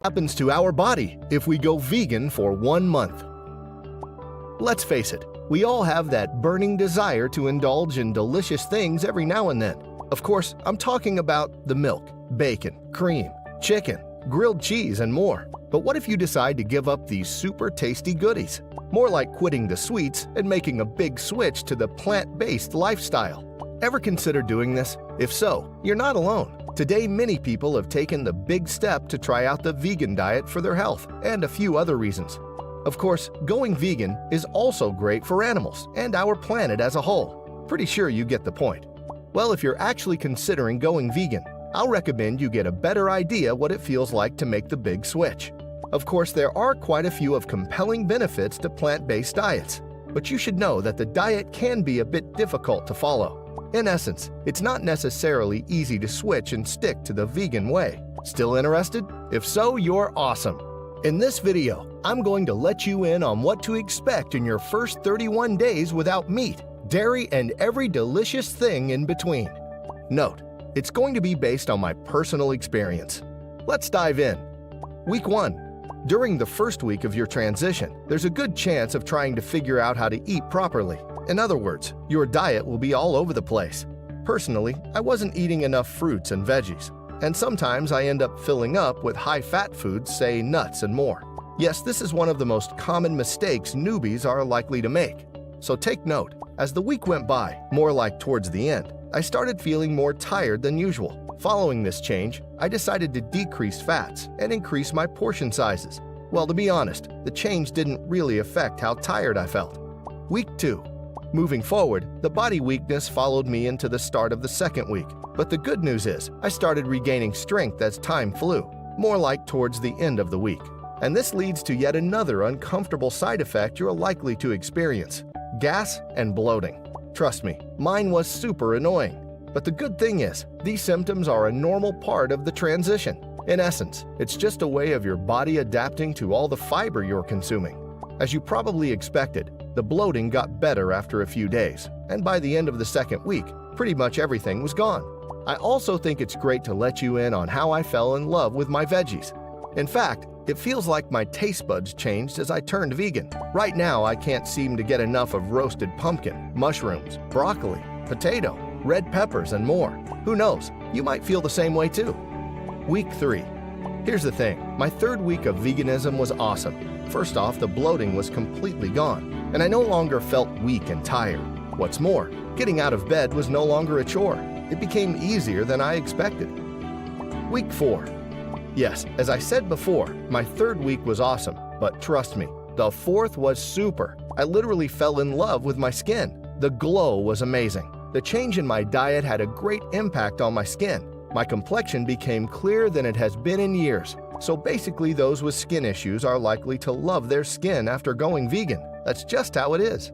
happens to our body if we go vegan for 1 month. Let's face it, we all have that burning desire to indulge in delicious things every now and then. Of course, I'm talking about the milk, bacon, cream, chicken, grilled cheese, and more. But what if you decide to give up these super tasty goodies? More like quitting the sweets and making a big switch to the plant-based lifestyle. Ever consider doing this? If so, you're not alone. Today, many people have taken the big step to try out the vegan diet for their health and a few other reasons. Of course, going vegan is also great for animals and our planet as a whole. Pretty sure you get the point. Well, if you're actually considering going vegan, I'll recommend you get a better idea what it feels like to make the big switch. Of course, there are quite a few of compelling benefits to plant-based diets, but you should know that the diet can be a bit difficult to follow. In essence, it's not necessarily easy to switch and stick to the vegan way. Still interested? If so, you're awesome. In this video, I'm going to let you in on what to expect in your first 31 days without meat, dairy, and every delicious thing in between. Note, it's going to be based on my personal experience. Let's dive in. Week 1. During the first week of your transition, there's a good chance of trying to figure out how to eat properly. In other words, your diet will be all over the place. Personally, I wasn't eating enough fruits and veggies, and sometimes I end up filling up with high-fat foods, say nuts and more. Yes, this is one of the most common mistakes newbies are likely to make. So take note. As the week went by, more like towards the end, I started feeling more tired than usual. Following this change, I decided to decrease fats and increase my portion sizes. Well, to be honest, the change didn't really affect how tired I felt. Week 2. Moving forward, the body weakness followed me into the start of the second week. But the good news is, I started regaining strength as time flew, more like towards the end of the week. And this leads to yet another uncomfortable side effect you're likely to experience: gas and bloating. Trust me, mine was super annoying. But the good thing is, these symptoms are a normal part of the transition. In essence, it's just a way of your body adapting to all the fiber you're consuming. As you probably expected, the bloating got better after a few days, and by the end of the second week, pretty much everything was gone. I also think it's great to let you in on how I fell in love with my veggies. In fact, it feels like my taste buds changed as I turned vegan. Right now, I can't seem to get enough of roasted pumpkin, mushrooms, broccoli, potato, red peppers, and more. Who knows, you might feel the same way too. Week 3. Here's the thing, my third week of veganism was awesome. First off, the bloating was completely gone, and I no longer felt weak and tired. What's more, getting out of bed was no longer a chore. It became easier than I expected. Week 4. Yes, as I said before, my third week was awesome, but trust me, the fourth was super. I literally fell in love with my skin. The glow was amazing. The change in my diet had a great impact on my skin. My complexion became clearer than it has been in years. So basically, those with skin issues are likely to love their skin after going vegan. That's just how it is.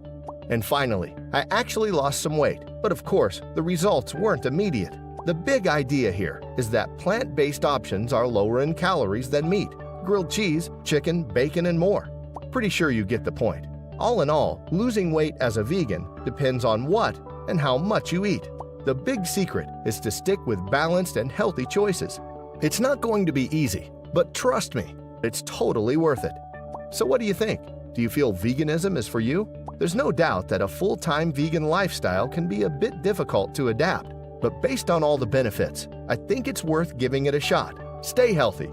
And finally, I actually lost some weight, but of course, the results weren't immediate. The big idea here is that plant-based options are lower in calories than meat, grilled cheese, chicken, bacon, and more. Pretty sure you get the point. All in all, losing weight as a vegan depends on what and how much you eat. The big secret is to stick with balanced and healthy choices. It's not going to be easy, but trust me, it's totally worth it. So what do you think? Do you feel veganism is for you? There's no doubt that a full-time vegan lifestyle can be a bit difficult to adapt, but based on all the benefits, I think it's worth giving it a shot. Stay healthy,